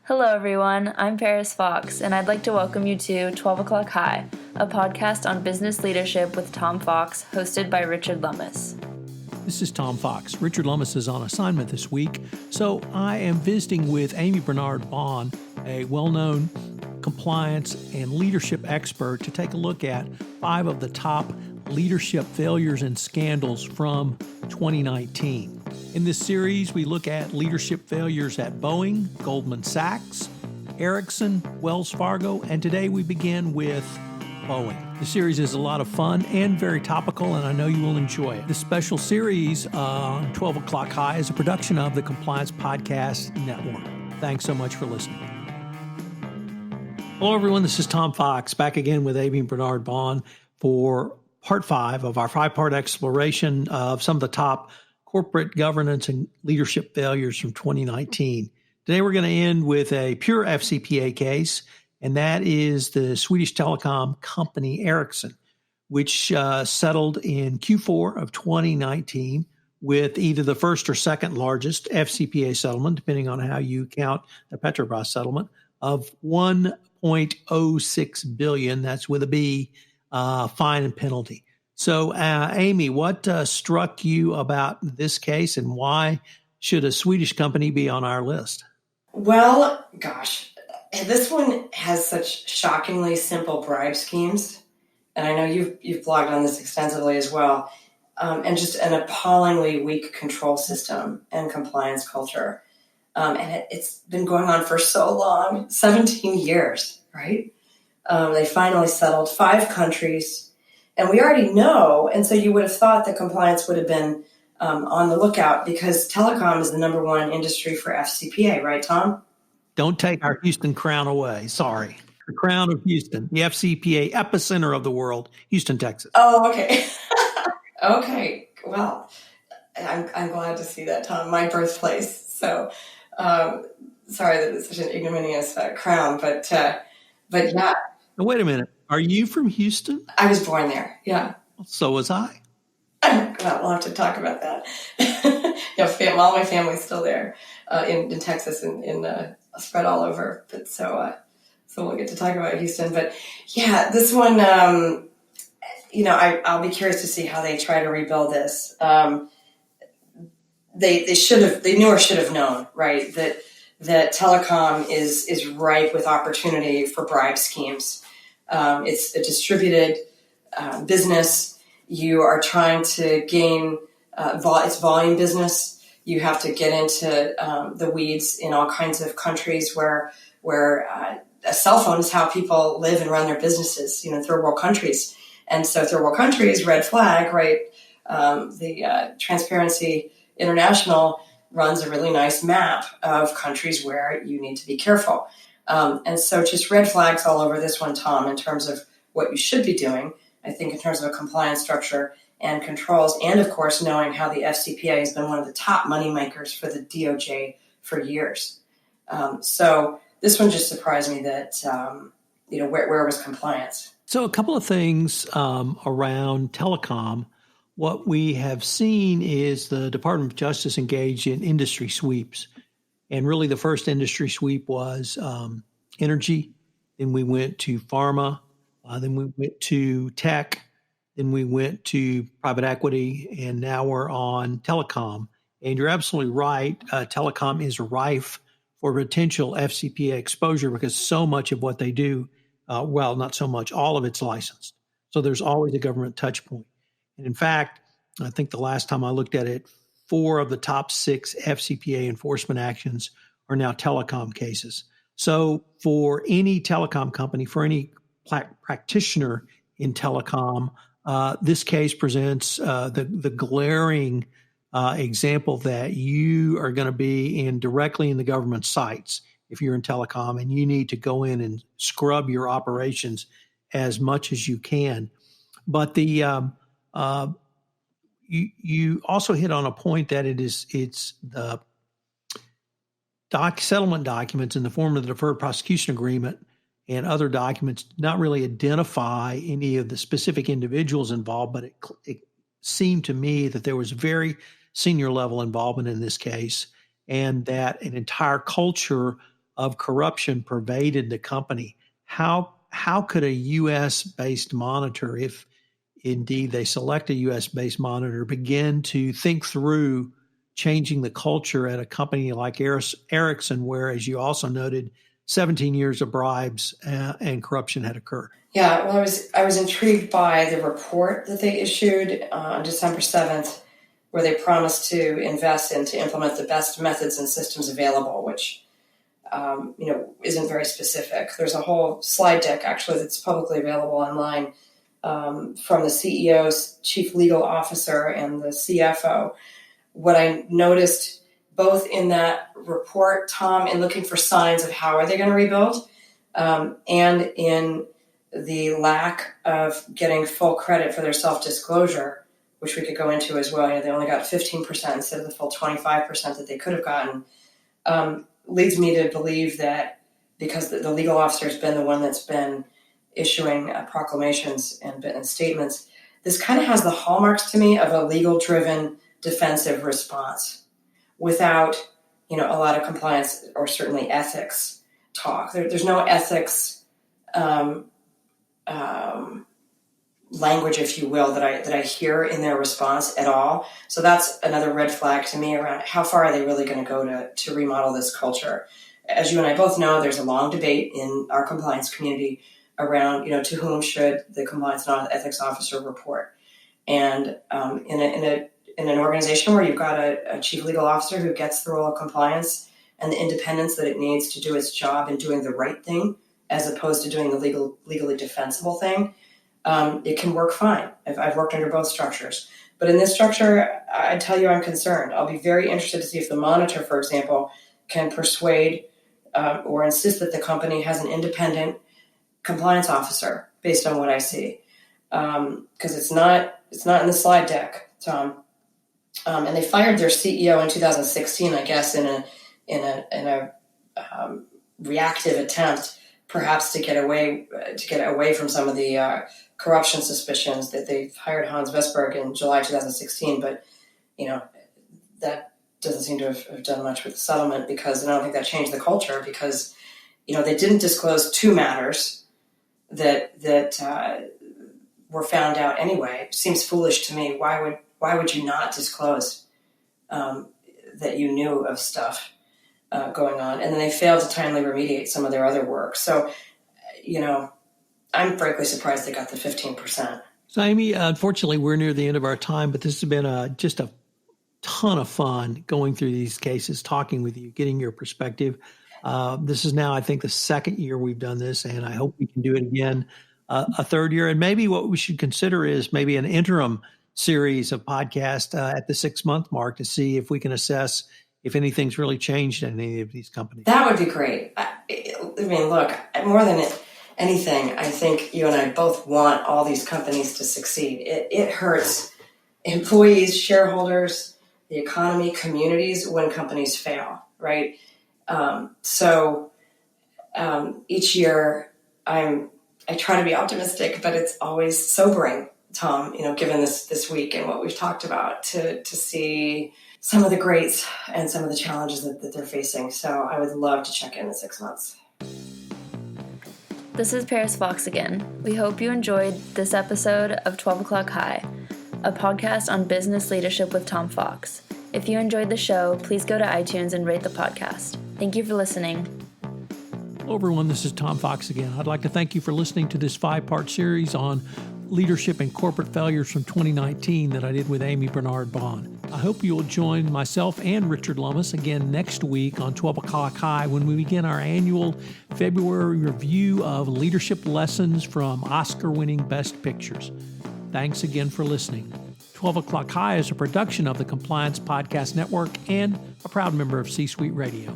Hello, everyone. I'm Paris Fox, and I'd like to welcome you to 12 O'Clock High, a podcast on business leadership with Tom Fox, hosted by Richard Lummis. This is Tom Fox. Richard Lummis is on assignment this week, so I am visiting with Amii Bernard-Bahn, a well-known compliance and leadership expert, to take a look at 5 of the top leadership failures and scandals from 2019. In this series, we look at leadership failures at Boeing, Goldman Sachs, Ericsson, Wells Fargo, and today we begin with Boeing. The series is a lot of fun and very topical, and I know you will enjoy it. This special series on 12 O'Clock High is a production of the Compliance Podcast Network. Thanks so much for listening. Hello, everyone. This is Tom Fox, back again with Amii Bernard-Bahn for Part 5 of our 5-part exploration of some of the top corporate governance and leadership failures from 2019. Today, we're going to end with a pure FCPA case, and that is the Swedish telecom company Ericsson, which settled in Q4 of 2019 with either the first or second largest FCPA settlement, depending on how you count the Petrobras settlement, of $1.06 billion, that's with a B, fine and penalty. So, Amii, what struck you about this case, and why should a Swedish company be on our list? Well, gosh, this one has such shockingly simple bribe schemes, and I know you've blogged on this extensively as well, and just an appallingly weak control system and compliance culture. And it's been going on for so long, 17 years, right? They finally settled 5 countries. And we already know, and so you would have thought that compliance would have been on the lookout, because telecom is the number one industry for FCPA, right, Tom? Don't take our Houston crown away. Sorry. The crown of Houston, the FCPA epicenter of the world, Houston, Texas. Oh, okay. Okay. Well, I'm glad to see that, Tom, my birthplace. So sorry that it's such an ignominious crown, but yeah. Now, wait a minute. Are you from Houston? I was born there, yeah. So was I. Well, we'll have to talk about that. All my family's still there in Texas, and spread all over. But so we'll get to talk about Houston. But yeah, this one, I'll be curious to see how they try to rebuild this. They knew or should have known, right, that telecom is ripe with opportunity for bribe schemes. It's a distributed business. You are trying to gain it's volume business. You have to get into the weeds in all kinds of countries where a cell phone is how people live and run their businesses, third world countries. And so third world countries, red flag, right? The Transparency International runs a really nice map of countries where you need to be careful. And so just red flags all over this one, Tom, in terms of what you should be doing, I think, in terms of a compliance structure and controls, and, of course, knowing how the FCPA has been one of the top moneymakers for the DOJ for years. So this one just surprised me that, where was compliance? So a couple of things around telecom. What we have seen is the Department of Justice engaged in industry sweeps. And really the first industry sweep was energy. Then we went to pharma. Then we went to tech. Then we went to private equity. And now we're on telecom. And you're absolutely right. Telecom is rife for potential FCPA exposure, because so much of what they do, not so much, all of it's licensed. So there's always a government touch point. And in fact, I think the last time I looked at it, 4 of the top 6 FCPA enforcement actions are now telecom cases. So for any telecom company, for any practitioner in telecom, this case presents the glaring example that you are going to be directly in the government sights if you're in telecom, and you need to go in and scrub your operations as much as you can. But you also hit on a point that it's the settlement documents in the form of the deferred prosecution agreement and other documents not really identify any of the specific individuals involved, but it seemed to me that there was very senior level involvement in this case, and that an entire culture of corruption pervaded the company. How could a U.S.-based monitor, if indeed they select a U.S.-based monitor, begin to think through changing the culture at a company like Ericsson, where, as you also noted, 17 years of bribes and corruption had occurred? Yeah, well, I was intrigued by the report that they issued on December 7th, where they promised to invest and to implement the best methods and systems available, which isn't very specific. There's a whole slide deck, actually, that's publicly available online from the CEO's chief legal officer and the CFO. What I noticed both in that report, Tom, in looking for signs of how are they going to rebuild, and in the lack of getting full credit for their self-disclosure, which we could go into as well. They only got 15% instead of the full 25% that they could have gotten, leads me to believe that because the legal officer has been the one that's been issuing proclamations and statements, this kind of has the hallmarks to me of a legal-driven defensive response without, a lot of compliance or certainly ethics talk. There's no ethics language, if you will, that I hear in their response at all. So that's another red flag to me around how far are they really going to go to remodel this culture. As you and I both know, there's a long debate in our compliance community around, to whom should the compliance and ethics officer report. And in an organization where you've got a chief legal officer who gets the role of compliance and the independence that it needs to do its job in doing the right thing, as opposed to doing the legally defensible thing, it can work fine. I've worked under both structures. But in this structure, I tell you I'm concerned. I'll be very interested to see if the monitor, for example, can persuade or insist that the company has an independent compliance officer based on what I see. Because it's not in the slide deck, Tom. And they fired their CEO in 2016, I guess, in a reactive attempt, perhaps to get away from some of the corruption suspicions that they hired Hans Vestberg in July 2016. But that doesn't seem to have done much with the settlement, because I don't think that changed the culture, because they didn't disclose two matters that were found out anyway. It seems foolish to me. Why would you not disclose that you knew of stuff going on? And then they failed to timely remediate some of their other work. So, I'm frankly surprised they got the 15%. So, Amii, unfortunately, we're near the end of our time, but this has been just a ton of fun going through these cases, talking with you, getting your perspective. This is now, I think, the second year we've done this, and I hope we can do it again a third year. And maybe what we should consider is maybe an interim series of podcasts at the 6-month mark to see if we can assess if anything's really changed in any of these companies. That would be great. I mean, look, more than anything, I think you and I both want all these companies to succeed. It hurts employees, shareholders, the economy, communities when companies fail, right? So each year I try to be optimistic, but it's always sobering, Tom, given this week and what we've talked about, to see some of the greats and some of the challenges that they're facing. So I would love to check in 6 months. This is Paris Fox again. We hope you enjoyed this episode of 12 O'Clock High, a podcast on business leadership with Tom Fox. If you enjoyed the show, please go to iTunes and rate the podcast. Thank you for listening. Hello, everyone. This is Tom Fox again. I'd like to thank you for listening to this 5-part series on leadership and corporate failures from 2019 that I did with Amii Bernard-Bahn. I hope you'll join myself and Richard Lummis again next week on 12 O'Clock High when we begin our annual February review of leadership lessons from Oscar-winning Best Pictures. Thanks again for listening. 12 O'Clock High is a production of the Compliance Podcast Network and a proud member of C-Suite Radio.